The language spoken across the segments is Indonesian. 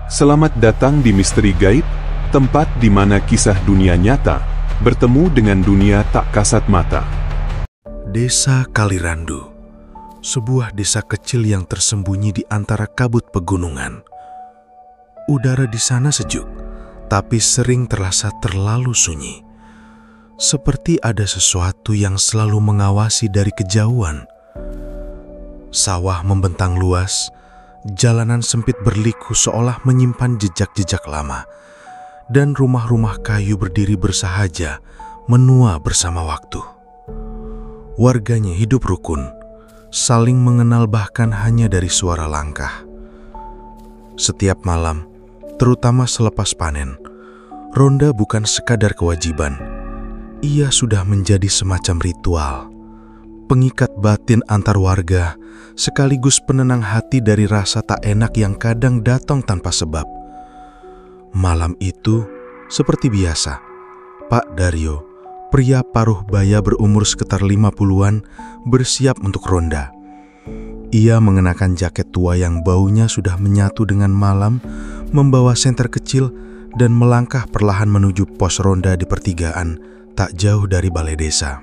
Selamat datang di Misteri Gaib, tempat di mana kisah dunia nyata bertemu dengan dunia tak kasat mata. Desa Kalirandu, sebuah desa kecil yang tersembunyi di antara kabut pegunungan. Udara di sana sejuk, tapi sering terasa terlalu sunyi. Seperti ada sesuatu yang selalu mengawasi dari kejauhan. Sawah membentang luas, jalanan sempit berliku seolah menyimpan jejak-jejak lama, dan rumah-rumah kayu berdiri bersahaja, menua bersama waktu. Warganya hidup rukun, saling mengenal bahkan hanya dari suara langkah. Setiap malam, terutama selepas panen, ronda bukan sekadar kewajiban. Ia sudah menjadi semacam ritual, pengikat batin antar warga, sekaligus penenang hati dari rasa tak enak yang kadang datang tanpa sebab. Malam itu, seperti biasa, Pak Daryo, pria paruh baya berumur sekitar 50-an, bersiap untuk ronda. Ia mengenakan jaket tua yang baunya sudah menyatu dengan malam, membawa senter kecil, dan melangkah perlahan menuju pos ronda di pertigaan, tak jauh dari balai desa.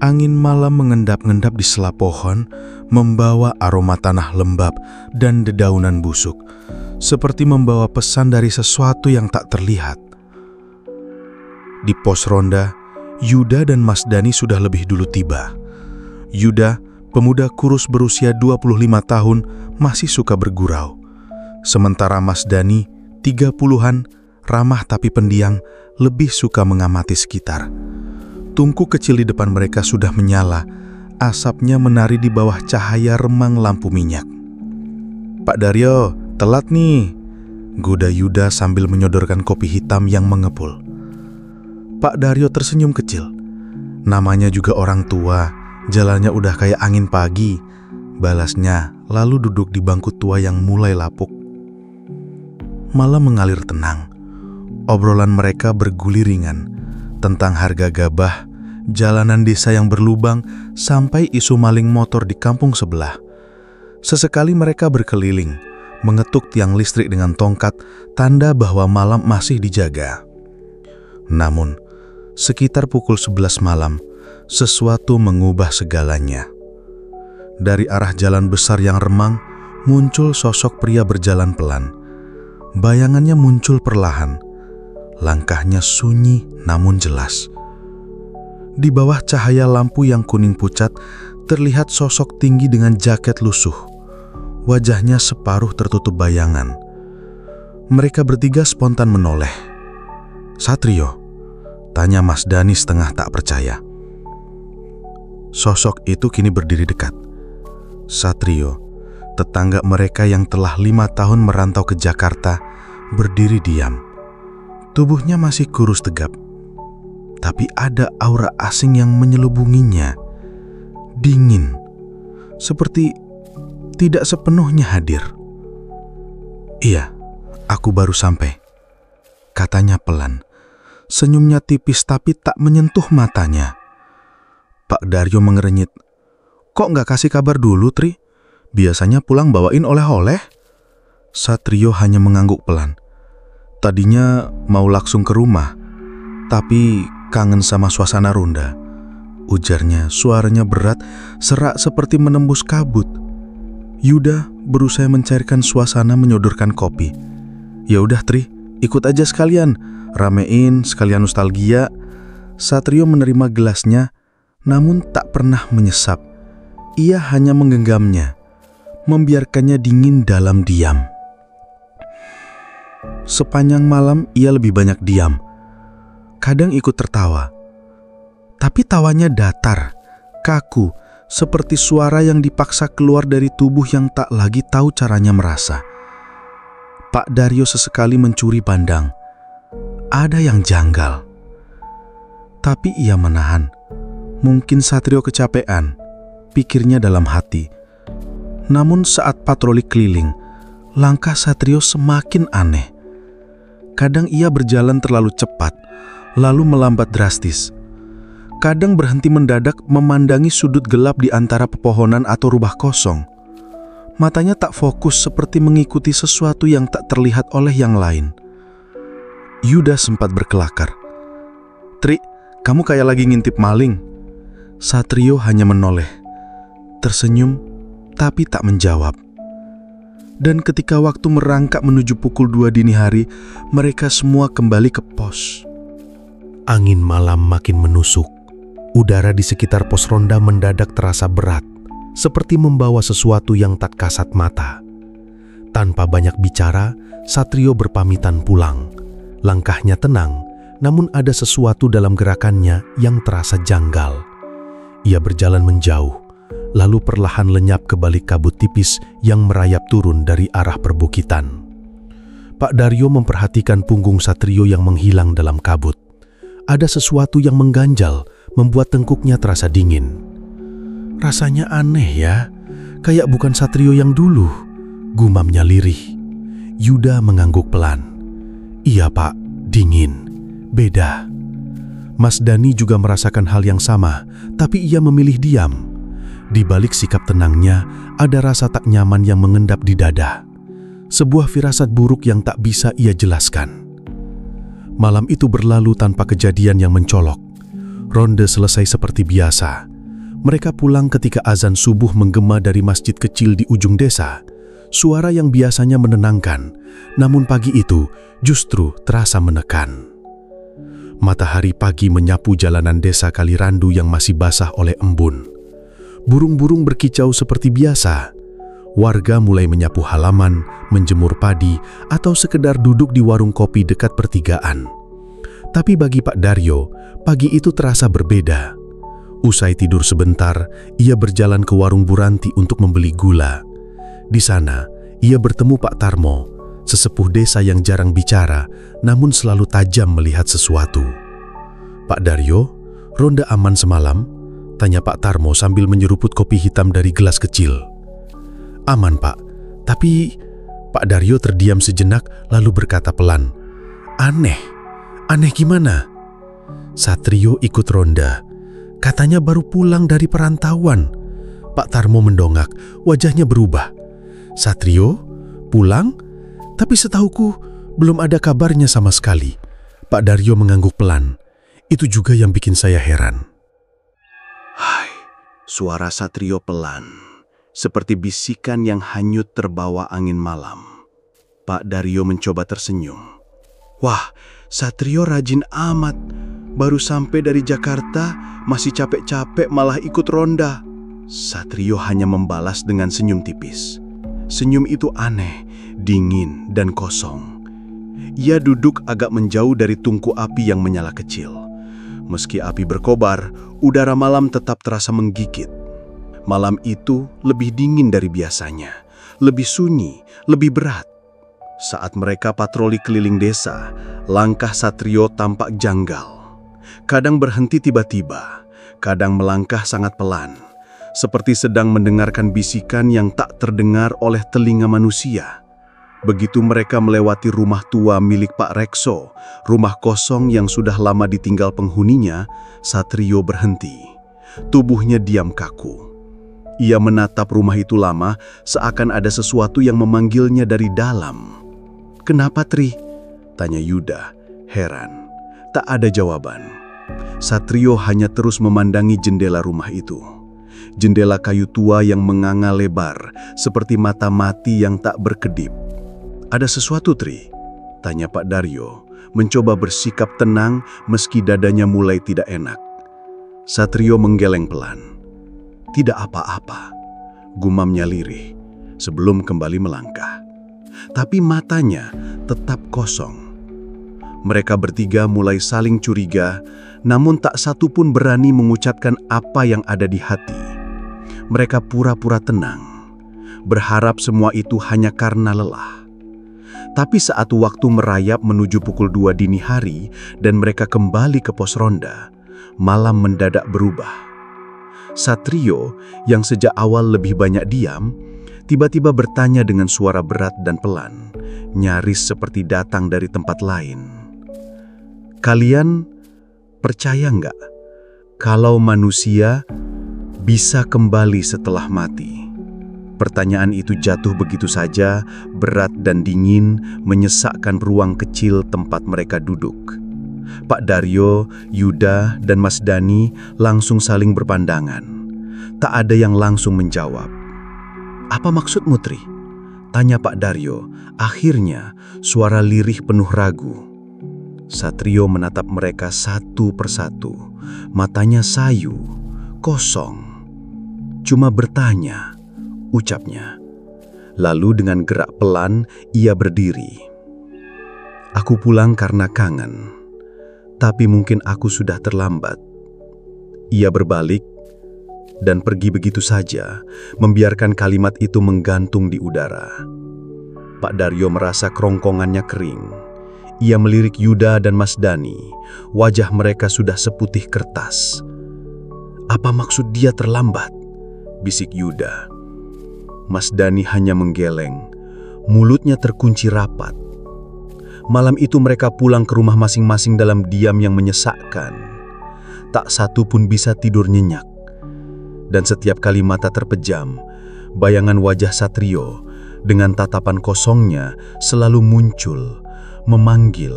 Angin malam mengendap-endap di sela pohon, membawa aroma tanah lembab dan dedaunan busuk, seperti membawa pesan dari sesuatu yang tak terlihat. Di pos ronda, Yuda dan Mas Dani sudah lebih dulu tiba. Yuda, pemuda kurus berusia 25 tahun, masih suka bergurau. Sementara Mas Dani, 30-an, ramah tapi pendiam, lebih suka mengamati sekitar. Tungku kecil di depan mereka sudah menyala, asapnya menari di bawah cahaya remang lampu minyak. "Pak Daryo, telat nih," goda Yuda sambil menyodorkan kopi hitam yang mengepul. Pak Daryo tersenyum kecil. Namanya juga orang tua, jalannya udah kayak angin pagi, balasnya lalu duduk di bangku tua yang mulai lapuk. Malam mengalir tenang. Obrolan mereka berguliringan tentang harga gabah, jalanan desa yang berlubang, sampai isu maling motor di kampung sebelah. Sesekali mereka berkeliling, mengetuk tiang listrik dengan tongkat, tanda bahwa malam masih dijaga. Namun, sekitar pukul 11 malam, sesuatu mengubah segalanya. Dari arah jalan besar yang remang, muncul sosok pria berjalan pelan. Bayangannya muncul perlahan. Langkahnya sunyi namun jelas. Di bawah cahaya lampu yang kuning pucat, terlihat sosok tinggi dengan jaket lusuh. Wajahnya separuh tertutup bayangan. Mereka bertiga spontan menoleh. "Satrio?" tanya Mas Dani setengah tak percaya. Sosok itu kini berdiri dekat. Satrio, tetangga mereka yang telah 5 tahun merantau ke Jakarta, berdiri diam. Tubuhnya masih kurus tegap, tapi ada aura asing yang menyelubunginya. Dingin, seperti tidak sepenuhnya hadir. "Iya, aku baru sampai," katanya pelan. Senyumnya tipis tapi tak menyentuh matanya. Pak Daryo mengerenyit. "Kok nggak kasih kabar dulu, Tri? Biasanya pulang bawain oleh-oleh." Satrio hanya mengangguk pelan. "Tadinya mau langsung ke rumah, tapi kangen sama suasana ronda," ujarnya. Suaranya berat, serak seperti menembus kabut. Yuda berusaha mencairkan suasana, menyodorkan kopi. "Ya udah Tri, ikut aja sekalian, ramein sekalian nostalgia." Satrio menerima gelasnya, namun tak pernah menyesap. Ia hanya menggenggamnya, membiarkannya dingin dalam diam. Sepanjang malam ia lebih banyak diam. Kadang ikut tertawa, tapi tawanya datar, kaku, seperti suara yang dipaksa keluar dari tubuh yang tak lagi tahu caranya merasa. Pak Daryo sesekali mencuri pandang. Ada yang janggal. Tapi ia menahan. Mungkin Satrio kecapean, pikirnya dalam hati. Namun saat patroli keliling, langkah Satrio semakin aneh. Kadang ia berjalan terlalu cepat, lalu melambat drastis. Kadang berhenti mendadak memandangi sudut gelap di antara pepohonan atau rubah kosong. Matanya tak fokus seperti mengikuti sesuatu yang tak terlihat oleh yang lain. Yuda sempat berkelakar. "Tri, kamu kayak lagi ngintip maling." Satrio hanya menoleh, tersenyum, tapi tak menjawab. Dan ketika waktu merangkak menuju pukul 2 dini hari, mereka semua kembali ke pos. Angin malam makin menusuk. Udara di sekitar pos ronda mendadak terasa berat, seperti membawa sesuatu yang tak kasat mata. Tanpa banyak bicara, Satrio berpamitan pulang. Langkahnya tenang, namun ada sesuatu dalam gerakannya yang terasa janggal. Ia berjalan menjauh, lalu perlahan lenyap ke balik kabut tipis yang merayap turun dari arah perbukitan. Pak Daryo memperhatikan punggung Satrio yang menghilang dalam kabut. Ada sesuatu yang mengganjal, membuat tengkuknya terasa dingin. "Rasanya aneh ya, kayak bukan Satrio yang dulu," gumamnya lirih. Yuda mengangguk pelan. "Iya Pak, dingin, beda." Mas Dani juga merasakan hal yang sama, tapi ia memilih diam. Di balik sikap tenangnya, ada rasa tak nyaman yang mengendap di dada. Sebuah firasat buruk yang tak bisa ia jelaskan. Malam itu berlalu tanpa kejadian yang mencolok. Ronde selesai seperti biasa. Mereka pulang ketika azan subuh menggema dari masjid kecil di ujung desa. Suara yang biasanya menenangkan, namun pagi itu justru terasa menekan. Matahari pagi menyapu jalanan desa Kalirandu yang masih basah oleh embun. Burung-burung berkicau seperti biasa. Warga mulai menyapu halaman, menjemur padi, atau sekedar duduk di warung kopi dekat pertigaan. Tapi bagi Pak Daryo, pagi itu terasa berbeda. Usai tidur sebentar, ia berjalan ke warung Buranti untuk membeli gula. Di sana, ia bertemu Pak Tarmo, sesepuh desa yang jarang bicara, namun selalu tajam melihat sesuatu. "Pak Daryo, ronda aman semalam?" tanya Pak Tarmo sambil menyeruput kopi hitam dari gelas kecil. "Aman Pak, tapi..." Pak Daryo terdiam sejenak lalu berkata pelan, "Aneh gimana?" "Satrio ikut ronda, katanya baru pulang dari perantauan." Pak Tarmo mendongak, wajahnya berubah. "Satrio? Pulang? Tapi setahuku belum ada kabarnya sama sekali." Pak Daryo mengangguk pelan. "Itu juga yang bikin saya heran." Hai, suara Satrio pelan, seperti bisikan yang hanyut terbawa angin malam. Pak Daryo mencoba tersenyum. "Wah, Satrio rajin amat. Baru sampai dari Jakarta, masih capek-capek malah ikut ronda." Satrio hanya membalas dengan senyum tipis. Senyum itu aneh, dingin, dan kosong. Ia duduk agak menjauh dari tungku api yang menyala kecil. Meski api berkobar, udara malam tetap terasa menggigit. Malam itu lebih dingin dari biasanya, lebih sunyi, lebih berat. Saat mereka patroli keliling desa, langkah Satrio tampak janggal. Kadang berhenti tiba-tiba, kadang melangkah sangat pelan, seperti sedang mendengarkan bisikan yang tak terdengar oleh telinga manusia. Begitu mereka melewati rumah tua milik Pak Rekso, rumah kosong yang sudah lama ditinggal penghuninya, Satrio berhenti. Tubuhnya diam kaku. Ia menatap rumah itu lama, seakan ada sesuatu yang memanggilnya dari dalam. "Kenapa, Tri?" tanya Yuda, heran. Tak ada jawaban. Satrio hanya terus memandangi jendela rumah itu. Jendela kayu tua yang menganga lebar, seperti mata mati yang tak berkedip. "Ada sesuatu, Tri?" tanya Pak Daryo, mencoba bersikap tenang meski dadanya mulai tidak enak. Satrio menggeleng pelan. "Tidak apa-apa," gumamnya lirih sebelum kembali melangkah. Tapi matanya tetap kosong. Mereka bertiga mulai saling curiga, namun tak satu pun berani mengucapkan apa yang ada di hati. Mereka pura-pura tenang, berharap semua itu hanya karena lelah. Tapi saat waktu merayap menuju pukul 2 dini hari dan mereka kembali ke pos ronda, malam mendadak berubah. Satrio, yang sejak awal lebih banyak diam, tiba-tiba bertanya dengan suara berat dan pelan, nyaris seperti datang dari tempat lain. "Kalian percaya nggak kalau manusia bisa kembali setelah mati?" Pertanyaan itu jatuh begitu saja, berat dan dingin, menyesakkan ruang kecil tempat mereka duduk. Pak Daryo, Yuda, dan Mas Dani langsung saling berpandangan. Tak ada yang langsung menjawab. "Apa maksudmu, Tri?" tanya Pak Daryo. Akhirnya, suara lirih penuh ragu. Satrio menatap mereka satu persatu. Matanya sayu, kosong. "Cuma bertanya," ucapnya. Lalu dengan gerak pelan, ia berdiri. "Aku pulang karena kangen. Tapi mungkin aku sudah terlambat." Ia berbalik dan pergi begitu saja, membiarkan kalimat itu menggantung di udara. Pak Daryo merasa kerongkongannya kering. Ia melirik Yuda dan Mas Dani. Wajah mereka sudah seputih kertas. "Apa maksud dia terlambat?" bisik Yuda. Mas Dani hanya menggeleng. Mulutnya terkunci rapat. Malam itu mereka pulang ke rumah masing-masing dalam diam yang menyesakkan. Tak satu pun bisa tidur nyenyak. Dan setiap kali mata terpejam, bayangan wajah Satrio dengan tatapan kosongnya selalu muncul, memanggil,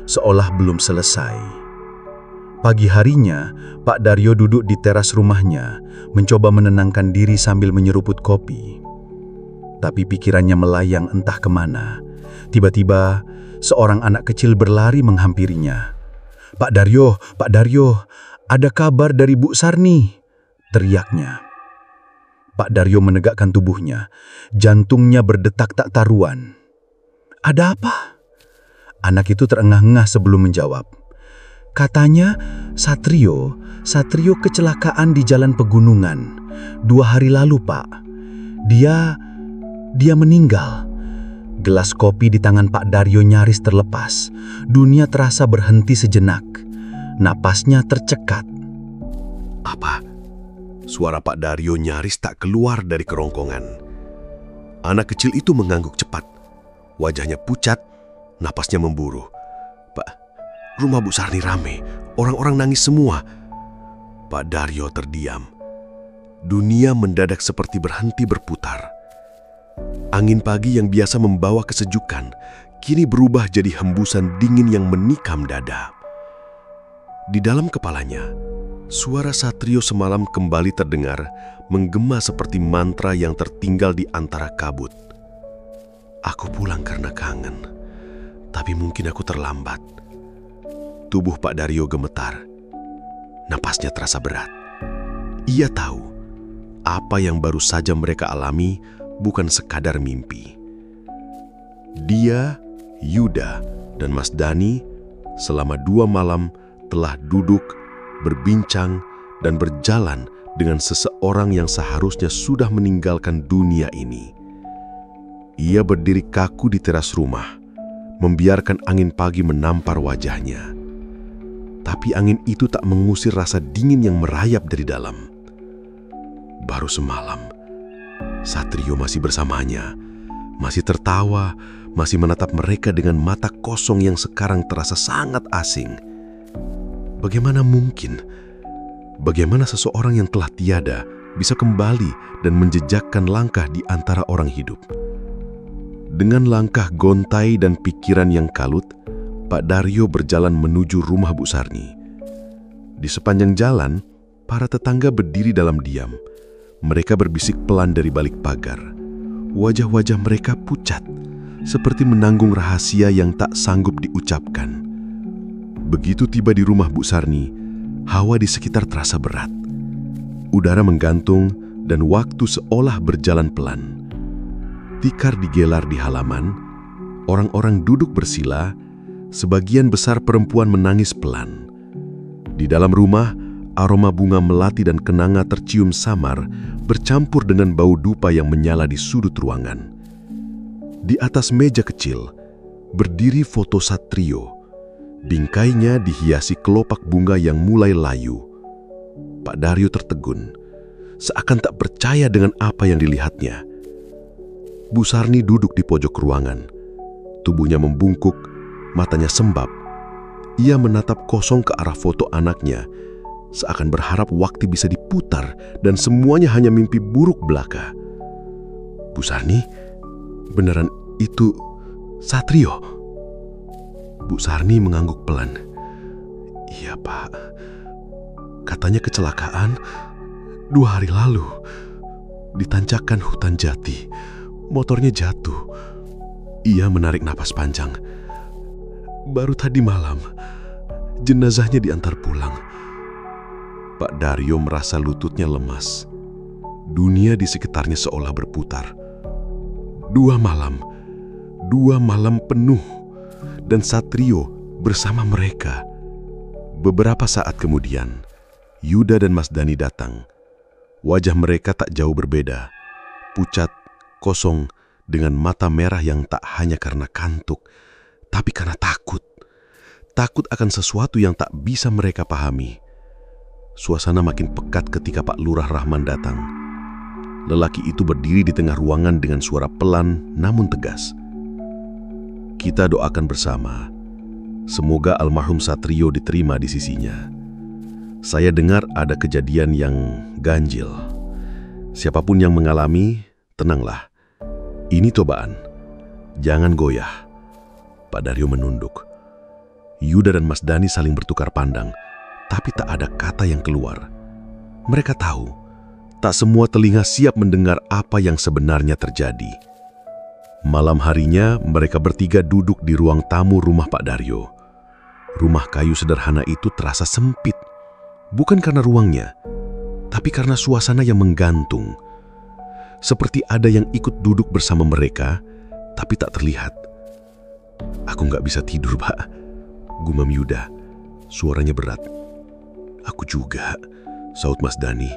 seolah belum selesai. Pagi harinya, Pak Daryo duduk di teras rumahnya, mencoba menenangkan diri sambil menyeruput kopi. Tapi pikirannya melayang entah kemana. Tiba-tiba, seorang anak kecil berlari menghampirinya. Pak Daryo, ada kabar dari Bu Sarni," teriaknya. Pak Daryo menegakkan tubuhnya, jantungnya berdetak tak taruhan. "Ada apa?" Anak itu terengah-engah sebelum menjawab. "Katanya Satrio kecelakaan di jalan pegunungan 2 hari lalu, Pak. Dia meninggal." Gelas kopi di tangan Pak Daryo nyaris terlepas. Dunia terasa berhenti sejenak. Napasnya tercekat. Apa? Suara Pak Daryo nyaris tak keluar dari kerongkongan. Anak kecil itu mengangguk cepat. Wajahnya pucat, napasnya memburu. "Pak, rumah Bu Sarni rame. Orang-orang nangis semua." Pak Daryo terdiam. Dunia mendadak seperti berhenti berputar. Angin pagi yang biasa membawa kesejukan, kini berubah jadi hembusan dingin yang menikam dada. Di dalam kepalanya, suara Satrio semalam kembali terdengar, menggema seperti mantra yang tertinggal di antara kabut. "Aku pulang karena kangen, tapi mungkin aku terlambat." Tubuh Pak Daryo gemetar. Napasnya terasa berat. Ia tahu, apa yang baru saja mereka alami bukan sekadar mimpi. Dia, Yuda, dan Mas Dani selama 2 malam telah duduk, berbincang, dan berjalan dengan seseorang yang seharusnya sudah meninggalkan dunia ini. Ia berdiri kaku di teras rumah, membiarkan angin pagi menampar wajahnya. Tapi angin itu tak mengusir rasa dingin yang merayap dari dalam. Baru semalam, Satrio masih bersamanya, masih tertawa, masih menatap mereka dengan mata kosong yang sekarang terasa sangat asing. Bagaimana mungkin? Bagaimana seseorang yang telah tiada bisa kembali dan menjejakkan langkah di antara orang hidup? Dengan langkah gontai dan pikiran yang kalut, Pak Daryo berjalan menuju rumah Bu Sarni. Di sepanjang jalan, para tetangga berdiri dalam diam. Mereka berbisik pelan dari balik pagar. Wajah-wajah mereka pucat, seperti menanggung rahasia yang tak sanggup diucapkan. Begitu tiba di rumah Bu Sarni, hawa di sekitar terasa berat. Udara menggantung dan waktu seolah berjalan pelan. Tikar digelar di halaman, orang-orang duduk bersila, sebagian besar perempuan menangis pelan. Di dalam rumah, aroma bunga melati dan kenanga tercium samar, bercampur dengan bau dupa yang menyala di sudut ruangan. Di atas meja kecil, berdiri foto Satrio. Bingkainya dihiasi kelopak bunga yang mulai layu. Pak Daryo tertegun, seakan tak percaya dengan apa yang dilihatnya. Bu Sarni duduk di pojok ruangan. Tubuhnya membungkuk, matanya sembab. Ia menatap kosong ke arah foto anaknya, seakan berharap waktu bisa diputar dan semuanya hanya mimpi buruk belaka. Bu Sarni, beneran itu Satrio? Bu Sarni mengangguk pelan. Iya, Pak. Katanya kecelakaan 2 hari lalu. Di tanjakan hutan jati, motornya jatuh. Ia menarik napas panjang. Baru tadi malam, jenazahnya diantar pulang. Pak Daryo merasa lututnya lemas. Dunia di sekitarnya seolah berputar. 2 malam penuh, dan Satrio bersama mereka. Beberapa saat kemudian, Yuda dan Mas Dani datang. Wajah mereka tak jauh berbeda, pucat, kosong, dengan mata merah yang tak hanya karena kantuk, tapi karena takut. Takut akan sesuatu yang tak bisa mereka pahami. Suasana makin pekat ketika Pak Lurah Rahman datang. Lelaki itu berdiri di tengah ruangan dengan suara pelan namun tegas. Kita doakan bersama. Semoga almarhum Satrio diterima di sisinya. Saya dengar ada kejadian yang ganjil. Siapapun yang mengalami, tenanglah. Ini cobaan. Jangan goyah. Pak Daryo menunduk. Yuda dan Mas Dani saling bertukar pandang, tapi tak ada kata yang keluar. Mereka tahu, tak semua telinga siap mendengar apa yang sebenarnya terjadi. Malam harinya, mereka bertiga duduk di ruang tamu rumah Pak Daryo. Rumah kayu sederhana itu terasa sempit. Bukan karena ruangnya, tapi karena suasana yang menggantung. Seperti ada yang ikut duduk bersama mereka, tapi tak terlihat. Aku nggak bisa tidur, Pak. Gumam Yuda. Suaranya berat. Aku juga, saut Mas Dani.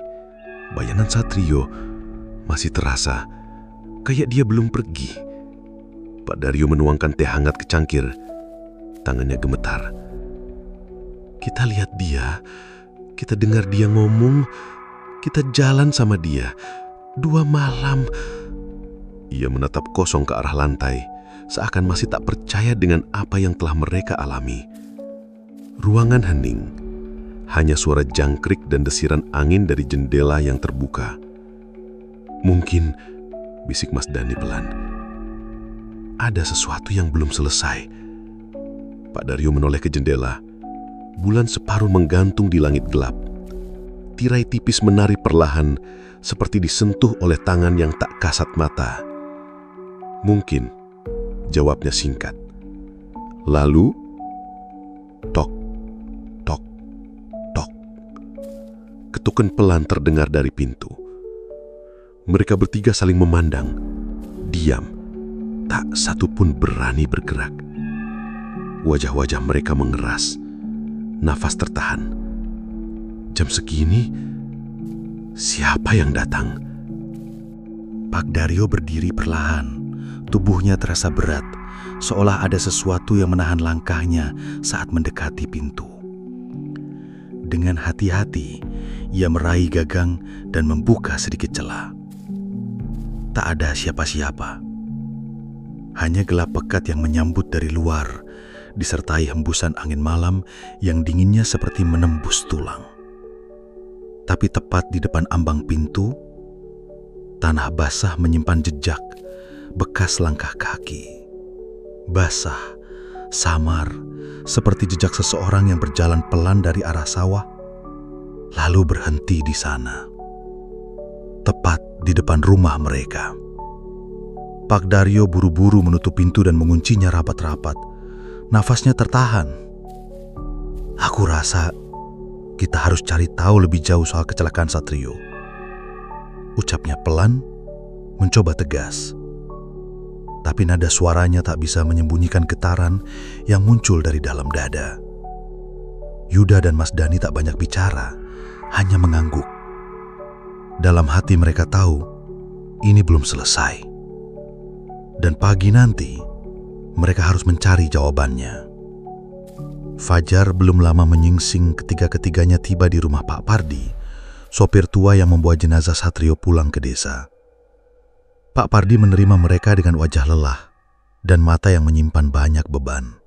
Bayangan Satrio masih terasa, kayak dia belum pergi. Pak Daryo menuangkan teh hangat ke cangkir. Tangannya gemetar. Kita lihat dia. Kita dengar dia ngomong, kita jalan sama dia. 2 malam. Ia menatap kosong ke arah lantai, seakan masih tak percaya dengan apa yang telah mereka alami. Ruangan hening, hanya suara jangkrik dan desiran angin dari jendela yang terbuka. Mungkin, bisik Mas Dani pelan, ada sesuatu yang belum selesai. Pak Daryo menoleh ke jendela. Bulan separuh menggantung di langit gelap. Tirai tipis menari perlahan, seperti disentuh oleh tangan yang tak kasat mata. Mungkin, jawabnya singkat. Lalu, tok, tok, tok. Ketukan pelan terdengar dari pintu. Mereka bertiga saling memandang, diam. Tak satu pun berani bergerak. Wajah-wajah mereka mengeras. Nafas tertahan. Jam segini, siapa yang datang? Pak Daryo berdiri perlahan. Tubuhnya terasa berat, seolah ada sesuatu yang menahan langkahnya saat mendekati pintu. Dengan hati-hati, ia meraih gagang dan membuka sedikit celah. Tak ada siapa-siapa. Hanya gelap pekat yang menyambut dari luar, disertai hembusan angin malam yang dinginnya seperti menembus tulang. Tapi tepat di depan ambang pintu, tanah basah menyimpan jejak, bekas langkah kaki. Basah, samar, seperti jejak seseorang yang berjalan pelan dari arah sawah, lalu berhenti di sana. Tepat di depan rumah mereka. Pak Daryo buru-buru menutup pintu dan menguncinya rapat-rapat. Nafasnya tertahan. Aku rasa kita harus cari tahu lebih jauh soal kecelakaan Satrio. Ucapnya pelan, mencoba tegas. Tapi nada suaranya tak bisa menyembunyikan getaran yang muncul dari dalam dada. Yuda dan Mas Dani tak banyak bicara, hanya mengangguk. Dalam hati mereka tahu, ini belum selesai. Dan pagi nanti, mereka harus mencari jawabannya. Fajar belum lama menyingsing ketika ketiganya tiba di rumah Pak Pardi, sopir tua yang membawa jenazah Satrio pulang ke desa. Pak Pardi menerima mereka dengan wajah lelah dan mata yang menyimpan banyak beban.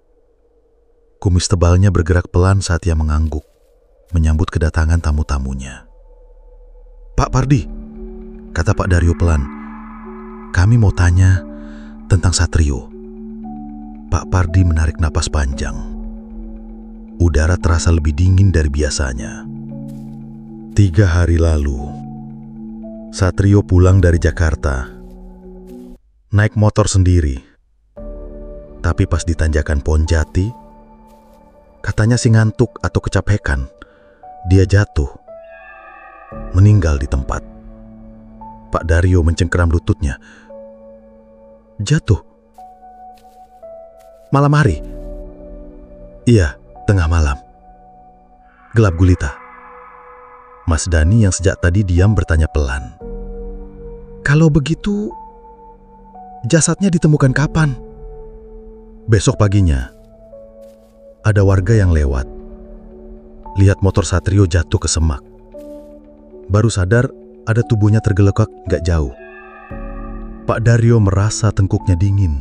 Kumis tebalnya bergerak pelan saat ia mengangguk, menyambut kedatangan tamu-tamunya. "Pak Pardi," kata Pak Daryo pelan, Kami mau tanya tentang Satrio. Pak Pardi menarik napas panjang. Udara terasa lebih dingin dari biasanya. 3 hari lalu, Satrio pulang dari Jakarta. Naik motor sendiri. Tapi pas di tanjakan Pohon Jati, katanya si ngantuk atau kecapekan. Dia jatuh. Meninggal di tempat. Pak Daryo mencengkeram lututnya. Jatuh? Malam hari? Iya, tengah malam. Gelap gulita. Mas Dani yang sejak tadi diam bertanya pelan. Kalau begitu, jasadnya ditemukan kapan? Besok paginya, ada warga yang lewat. Lihat motor Satrio jatuh ke semak. Baru sadar ada tubuhnya tergeletak gak jauh. Pak Daryo merasa tengkuknya dingin,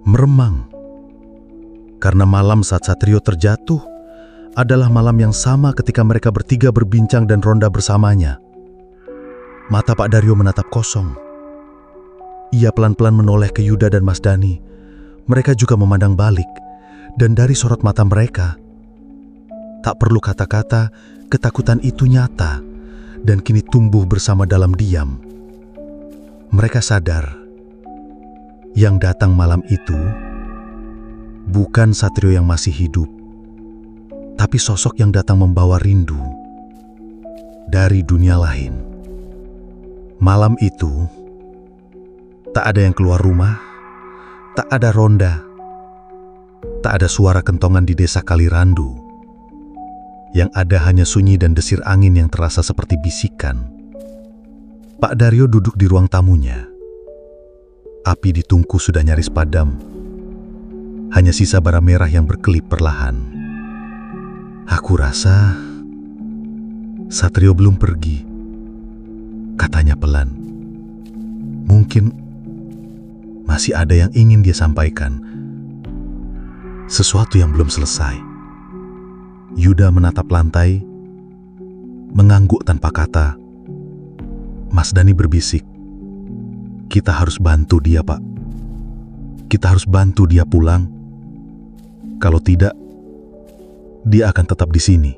meremang. Karena malam saat Satrio terjatuh adalah malam yang sama ketika mereka bertiga berbincang dan ronda bersamanya. Mata Pak Daryo menatap kosong. Ia pelan-pelan menoleh ke Yuda dan Mas Dani. Mereka juga memandang balik, dan dari sorot mata mereka, tak perlu kata-kata, ketakutan itu nyata dan kini tumbuh bersama dalam diam. Mereka sadar yang datang malam itu bukan Satrio yang masih hidup, tapi sosok yang datang membawa rindu dari dunia lain. Malam itu, tak ada yang keluar rumah, tak ada ronda, tak ada suara kentongan di desa Kalirandu. Yang ada hanya sunyi dan desir angin yang terasa seperti bisikan. Pak Daryo duduk di ruang tamunya. Api di tungku sudah nyaris padam. Hanya sisa bara merah yang berkelip perlahan. Aku rasa Satrio belum pergi, katanya pelan. Mungkin masih ada yang ingin dia sampaikan. Sesuatu yang belum selesai. Yuda menatap lantai, mengangguk tanpa kata. Mas Dani berbisik, kita harus bantu dia, Pak. Kita harus bantu dia pulang. Kalau tidak, dia akan tetap di sini.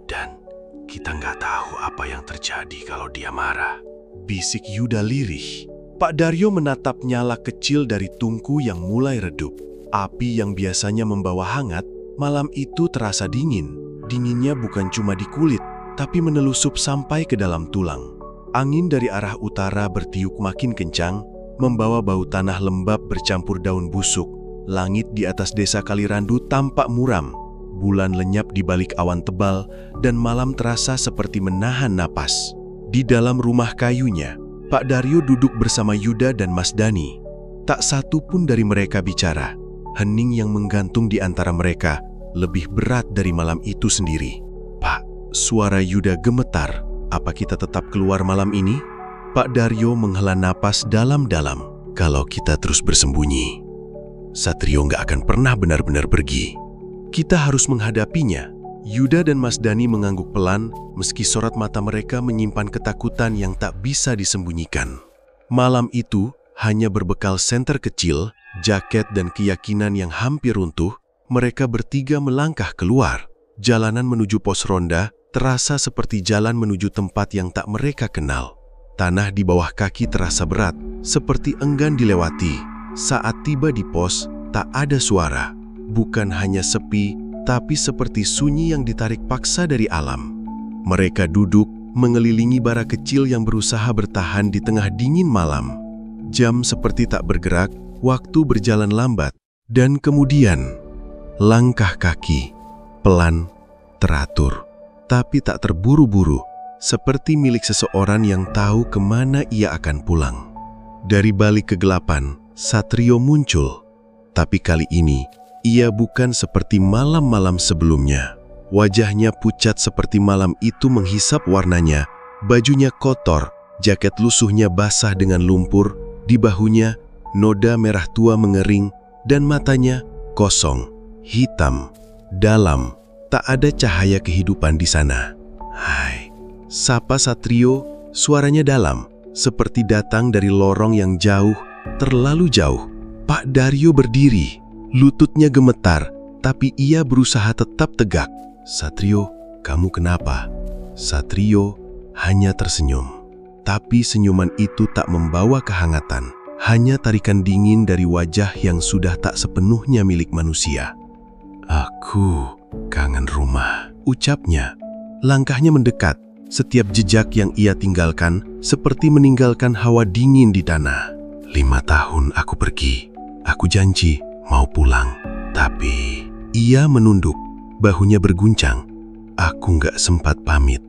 Dan kita nggak tahu apa yang terjadi kalau dia marah. Bisik Yuda lirih. Pak Daryo menatap nyala kecil dari tungku yang mulai redup. Api yang biasanya membawa hangat, malam itu terasa dingin. Dinginnya bukan cuma di kulit, tapi menelusup sampai ke dalam tulang. Angin dari arah utara bertiup makin kencang, membawa bau tanah lembab bercampur daun busuk. Langit di atas desa Kalirandu tampak muram. Bulan lenyap di balik awan tebal, dan malam terasa seperti menahan napas. Di dalam rumah kayunya, Pak Daryo duduk bersama Yuda dan Mas Dani. Tak satu pun dari mereka bicara. Hening yang menggantung di antara mereka lebih berat dari malam itu sendiri. Pak, suara Yuda gemetar. Apa kita tetap keluar malam ini? Pak Daryo menghela napas dalam-dalam. Kalau kita terus bersembunyi, Satrio nggak akan pernah benar-benar pergi. Kita harus menghadapinya. Yuda dan Mas Dani mengangguk pelan, meski sorot mata mereka menyimpan ketakutan yang tak bisa disembunyikan. Malam itu, hanya berbekal senter kecil, jaket dan keyakinan yang hampir runtuh, mereka bertiga melangkah keluar. Jalanan menuju pos ronda terasa seperti jalan menuju tempat yang tak mereka kenal. Tanah di bawah kaki terasa berat, seperti enggan dilewati. Saat tiba di pos, tak ada suara. Bukan hanya sepi, tapi seperti sunyi yang ditarik paksa dari alam. Mereka duduk mengelilingi bara kecil yang berusaha bertahan di tengah dingin malam. Jam seperti tak bergerak, waktu berjalan lambat, dan kemudian langkah kaki, pelan, teratur, tapi tak terburu-buru, seperti milik seseorang yang tahu kemana ia akan pulang. Dari balik kegelapan, Satrio muncul, tapi kali ini ia bukan seperti malam-malam sebelumnya. Wajahnya pucat seperti malam itu menghisap warnanya, bajunya kotor, jaket lusuhnya basah dengan lumpur, di bahunya noda merah tua mengering, dan matanya kosong, hitam, dalam, tak ada cahaya kehidupan di sana. Hai, sapa Satrio, suaranya dalam, seperti datang dari lorong yang jauh, terlalu jauh. Pak Daryo berdiri, lututnya gemetar, tapi ia berusaha tetap tegak. "Satrio, kamu kenapa?" Satrio hanya tersenyum. Tapi senyuman itu tak membawa kehangatan, hanya tarikan dingin dari wajah yang sudah tak sepenuhnya milik manusia. "Aku kangen rumah," ucapnya. Langkahnya mendekat, setiap jejak yang ia tinggalkan seperti meninggalkan hawa dingin di tanah. 5 tahun aku pergi, aku janji mau pulang. Tapi ia menunduk, bahunya berguncang. Aku nggak sempat pamit.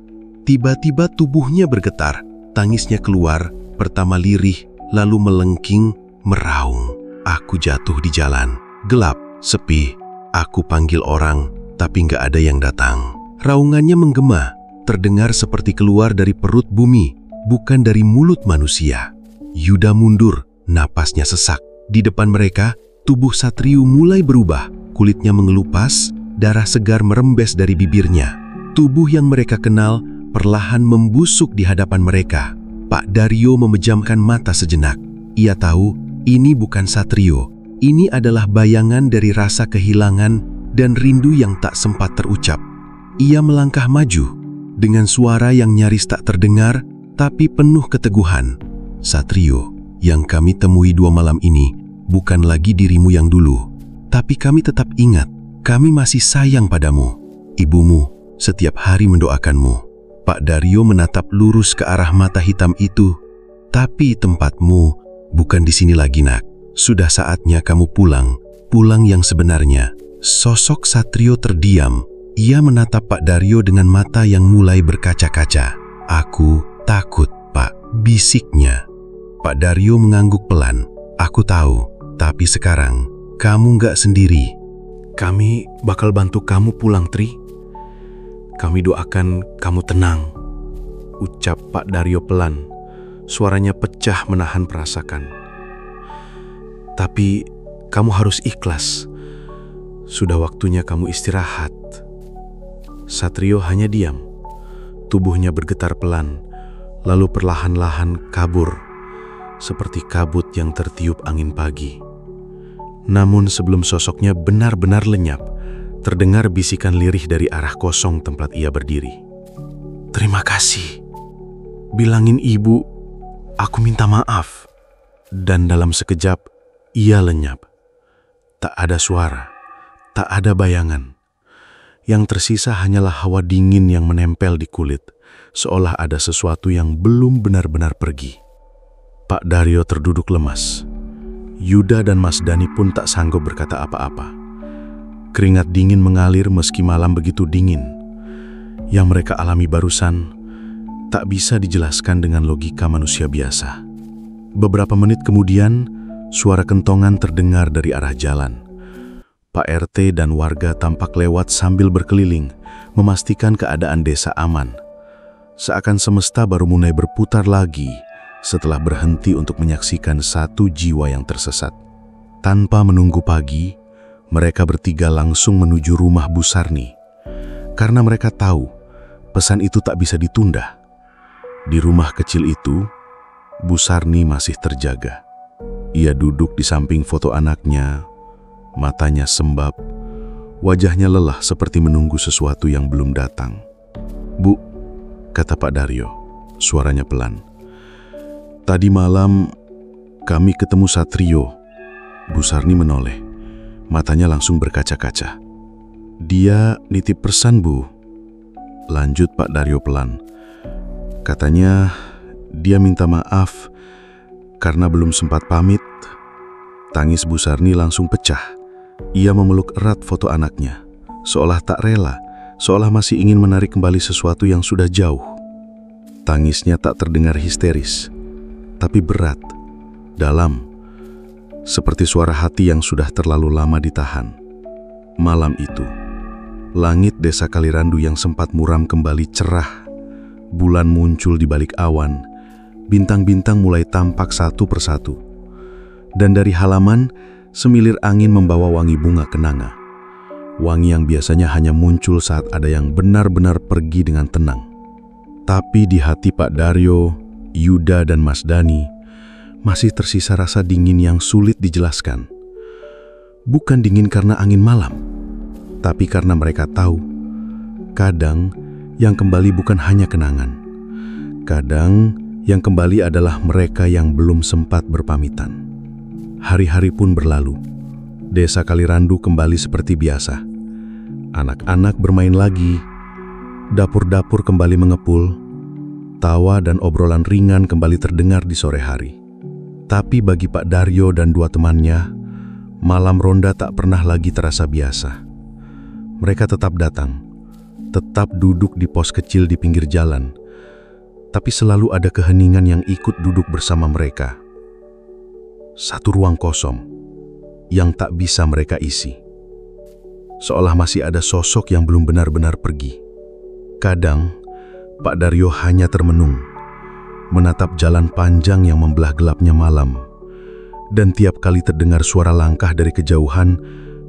Tiba-tiba tubuhnya bergetar, tangisnya keluar, pertama lirih, lalu melengking, meraung. Aku jatuh di jalan, gelap, sepi. Aku panggil orang, tapi nggak ada yang datang. Raungannya menggema, terdengar seperti keluar dari perut bumi, bukan dari mulut manusia. Yuda mundur, napasnya sesak. Di depan mereka, tubuh Satrio mulai berubah. Kulitnya mengelupas, darah segar merembes dari bibirnya. Tubuh yang mereka kenal perlahan membusuk di hadapan mereka. Pak Daryo memejamkan mata sejenak. Ia tahu ini bukan Satrio. Ini adalah bayangan dari rasa kehilangan dan rindu yang tak sempat terucap. Ia melangkah maju dengan suara yang nyaris tak terdengar, tapi penuh keteguhan. "Satrio, yang kami temui 2 malam ini bukan lagi dirimu yang dulu. Tapi kami tetap ingat, kami masih sayang padamu. Ibumu setiap hari mendoakanmu." Pak Daryo menatap lurus ke arah mata hitam itu. "Tapi tempatmu bukan di sini lagi, nak. Sudah saatnya kamu pulang, pulang yang sebenarnya." Sosok Satrio terdiam. Ia menatap Pak Daryo dengan mata yang mulai berkaca-kaca. "Aku takut, Pak," bisiknya. Pak Daryo mengangguk pelan. "Aku tahu, tapi sekarang kamu nggak sendiri. Kami bakal bantu kamu pulang, Tri. Kami doakan kamu tenang," ucap Pak Daryo pelan. Suaranya pecah menahan perasakan. "Tapi kamu harus ikhlas. Sudah waktunya kamu istirahat." Satrio hanya diam. Tubuhnya bergetar pelan, lalu perlahan-lahan kabur, seperti kabut yang tertiup angin pagi. Namun sebelum sosoknya benar-benar lenyap, terdengar bisikan lirih dari arah kosong tempat ia berdiri. "Terima kasih. Bilangin ibu, aku minta maaf." Dan dalam sekejap, ia lenyap. Tak ada suara, tak ada bayangan. Yang tersisa hanyalah hawa dingin yang menempel di kulit, seolah ada sesuatu yang belum benar-benar pergi. Pak Daryo terduduk lemas. Yuda dan Mas Dani pun tak sanggup berkata apa-apa. Keringat dingin mengalir meski malam begitu dingin. Yang mereka alami barusan tak bisa dijelaskan dengan logika manusia biasa. Beberapa menit kemudian, suara kentongan terdengar dari arah jalan. Pak RT dan warga tampak lewat sambil berkeliling, memastikan keadaan desa aman. Seakan semesta baru mulai berputar lagi setelah berhenti untuk menyaksikan satu jiwa yang tersesat. Tanpa menunggu pagi, mereka bertiga langsung menuju rumah Bu Sarni. Karena mereka tahu, pesan itu tak bisa ditunda. Di rumah kecil itu, Bu Sarni masih terjaga. Ia duduk di samping foto anaknya, matanya sembab, wajahnya lelah seperti menunggu sesuatu yang belum datang. "Bu," kata Pak Daryo, suaranya pelan. "Tadi malam kami ketemu Satrio." Bu Sarni menoleh, matanya langsung berkaca-kaca. "Dia nitip pesan, Bu," lanjut Pak Daryo pelan. "Katanya dia minta maaf karena belum sempat pamit." Tangis Bu Sarni langsung pecah. Ia memeluk erat foto anaknya, seolah tak rela, seolah masih ingin menarik kembali sesuatu yang sudah jauh. Tangisnya tak terdengar histeris, tapi berat, dalam, seperti suara hati yang sudah terlalu lama ditahan. Malam itu, langit desa Kalirandu yang sempat muram kembali cerah. Bulan muncul di balik awan, bintang-bintang mulai tampak satu persatu. Dan dari halaman, semilir angin membawa wangi bunga kenanga. Wangi yang biasanya hanya muncul saat ada yang benar-benar pergi dengan tenang. Tapi di hati Pak Daryo, Yuda dan Mas Dani, masih tersisa rasa dingin yang sulit dijelaskan. Bukan dingin karena angin malam, tapi karena mereka tahu, kadang yang kembali bukan hanya kenangan. Kadang yang kembali adalah mereka yang belum sempat berpamitan. Hari-hari pun berlalu. Desa Kalirandu kembali seperti biasa. Anak-anak bermain lagi. Dapur-dapur kembali mengepul. Tawa dan obrolan ringan kembali terdengar di sore hari. Tapi bagi Pak Daryo dan dua temannya, malam ronda tak pernah lagi terasa biasa. Mereka tetap datang, tetap duduk di pos kecil di pinggir jalan, tapi selalu ada keheningan yang ikut duduk bersama mereka. Satu ruang kosong yang tak bisa mereka isi. Seolah masih ada sosok yang belum benar-benar pergi. Kadang, Pak Daryo hanya termenung, menatap jalan panjang yang membelah gelapnya malam. Dan tiap kali terdengar suara langkah dari kejauhan,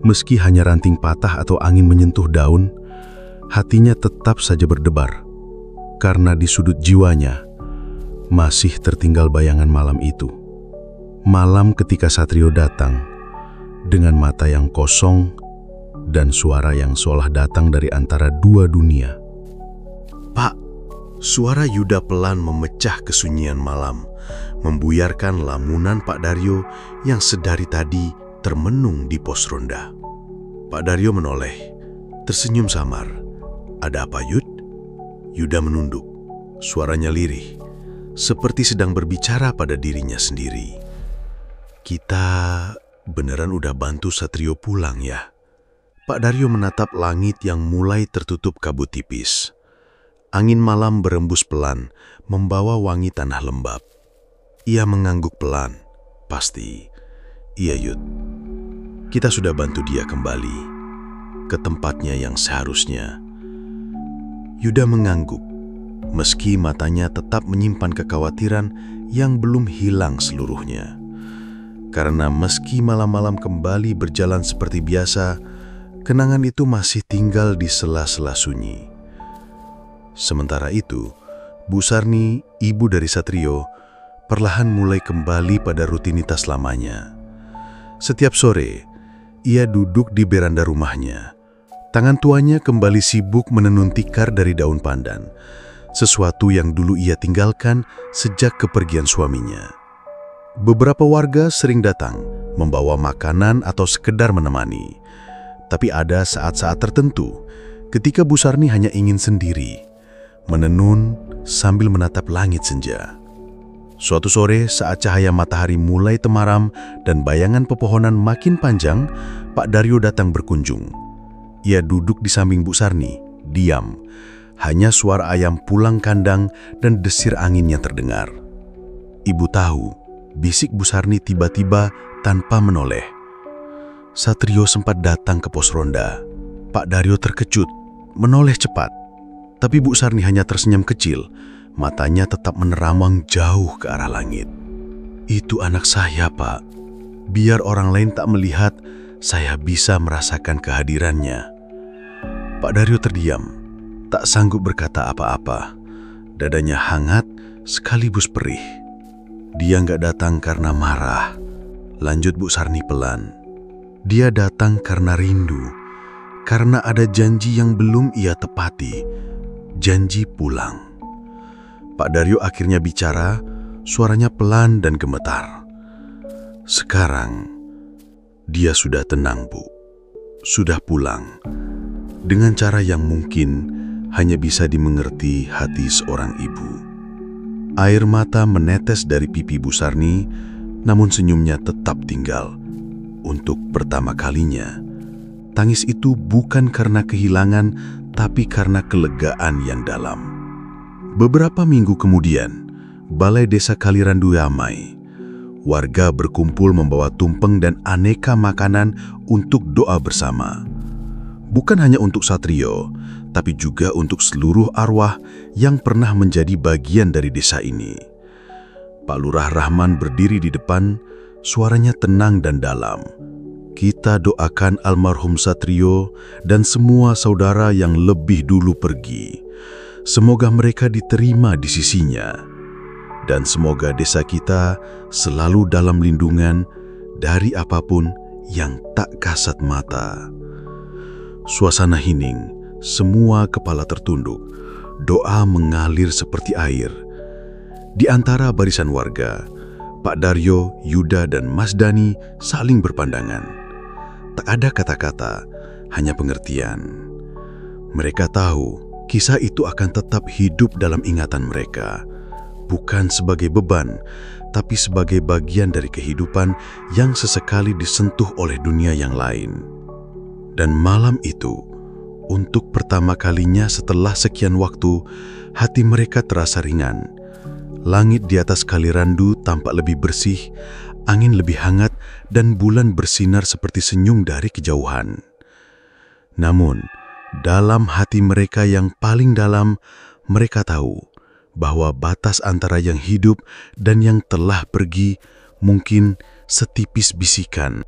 meski hanya ranting patah atau angin menyentuh daun, hatinya tetap saja berdebar. Karena di sudut jiwanya, masih tertinggal bayangan malam itu. Malam ketika Satrio datang, dengan mata yang kosong dan suara yang seolah datang dari antara dua dunia. Pak, suara Yuda pelan memecah kesunyian malam, membuyarkan lamunan Pak Daryo yang sedari tadi termenung di pos ronda. Pak Daryo menoleh, tersenyum samar. Ada apa, Yud? Yuda menunduk, suaranya lirih, seperti sedang berbicara pada dirinya sendiri. Kita beneran udah bantu Satrio pulang ya? Pak Daryo menatap langit yang mulai tertutup kabut tipis. Angin malam berembus pelan, membawa wangi tanah lembab. Ia mengangguk pelan. Pasti, iya Yud. Kita sudah bantu dia kembali ke tempatnya yang seharusnya. Yuda mengangguk, meski matanya tetap menyimpan kekhawatiran yang belum hilang seluruhnya. Karena meski malam-malam kembali berjalan seperti biasa, kenangan itu masih tinggal di sela-sela sunyi. Sementara itu, Bu Sarni, ibu dari Satrio, perlahan mulai kembali pada rutinitas lamanya. Setiap sore, ia duduk di beranda rumahnya. Tangan tuanya kembali sibuk menenun tikar dari daun pandan, sesuatu yang dulu ia tinggalkan sejak kepergian suaminya. Beberapa warga sering datang, membawa makanan atau sekedar menemani. Tapi ada saat-saat tertentu, ketika Bu Sarni hanya ingin sendiri, menenun sambil menatap langit senja. Suatu sore saat cahaya matahari mulai temaram dan bayangan pepohonan makin panjang, Pak Daryo datang berkunjung. Ia duduk di samping Bu Sarni, diam. Hanya suara ayam pulang kandang dan desir angin yang terdengar. Ibu tahu, bisik Bu Sarni tiba-tiba tanpa menoleh. Satrio sempat datang ke pos ronda. Pak Daryo terkejut, menoleh cepat. Tapi Bu Sarni hanya tersenyum kecil, matanya tetap meneramang jauh ke arah langit. Itu anak saya, Pak. Biar orang lain tak melihat, saya bisa merasakan kehadirannya. Pak Daryo terdiam, tak sanggup berkata apa-apa. Dadanya hangat sekaligus perih. Dia nggak datang karena marah, lanjut Bu Sarni pelan. Dia datang karena rindu, karena ada janji yang belum ia tepati, janji pulang. Pak Daryo akhirnya bicara, suaranya pelan dan gemetar. Sekarang, dia sudah tenang, Bu. Sudah pulang, dengan cara yang mungkin hanya bisa dimengerti hati seorang ibu. Air mata menetes dari pipi Bu Sarni, namun senyumnya tetap tinggal. Untuk pertama kalinya, tangis itu bukan karena kehilangan, tapi karena kelegaan yang dalam. Beberapa minggu kemudian, Balai Desa Kalirandu ramai. Warga berkumpul membawa tumpeng dan aneka makanan untuk doa bersama. Bukan hanya untuk Satrio, tapi juga untuk seluruh arwah yang pernah menjadi bagian dari desa ini. Pak Lurah Rahman berdiri di depan, suaranya tenang dan dalam. Kita doakan almarhum Satrio dan semua saudara yang lebih dulu pergi. Semoga mereka diterima di sisinya. dan semoga desa kita selalu dalam lindungan dari apapun yang tak kasat mata. Suasana hening, semua kepala tertunduk, doa mengalir seperti air. Di antara barisan warga, Pak Daryo, Yuda, dan Mas Dani saling berpandangan. Tak ada kata-kata, hanya pengertian. Mereka tahu kisah itu akan tetap hidup dalam ingatan mereka, bukan sebagai beban, tapi sebagai bagian dari kehidupan yang sesekali disentuh oleh dunia yang lain. Dan malam itu, untuk pertama kalinya setelah sekian waktu, hati mereka terasa ringan. Langit di atas Kalirandu tampak lebih bersih, angin lebih hangat, dan bulan bersinar seperti senyum dari kejauhan. Namun, dalam hati mereka yang paling dalam, mereka tahu bahwa batas antara yang hidup dan yang telah pergi mungkin setipis bisikan.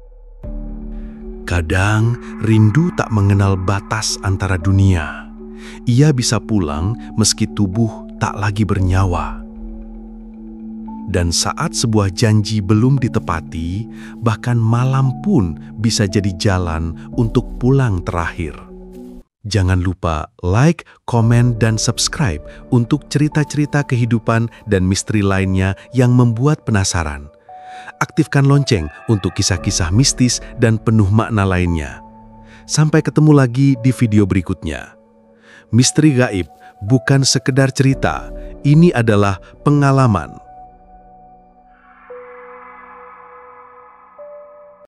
Kadang rindu tak mengenal batas antara dunia. Ia bisa pulang meski tubuh tak lagi bernyawa. Dan saat sebuah janji belum ditepati, bahkan malam pun bisa jadi jalan untuk pulang terakhir. Jangan lupa like, komen, dan subscribe untuk cerita-cerita kehidupan dan misteri lainnya yang membuat penasaran. Aktifkan lonceng untuk kisah-kisah mistis dan penuh makna lainnya. Sampai ketemu lagi di video berikutnya. Misteri gaib bukan sekedar cerita, ini adalah pengalaman.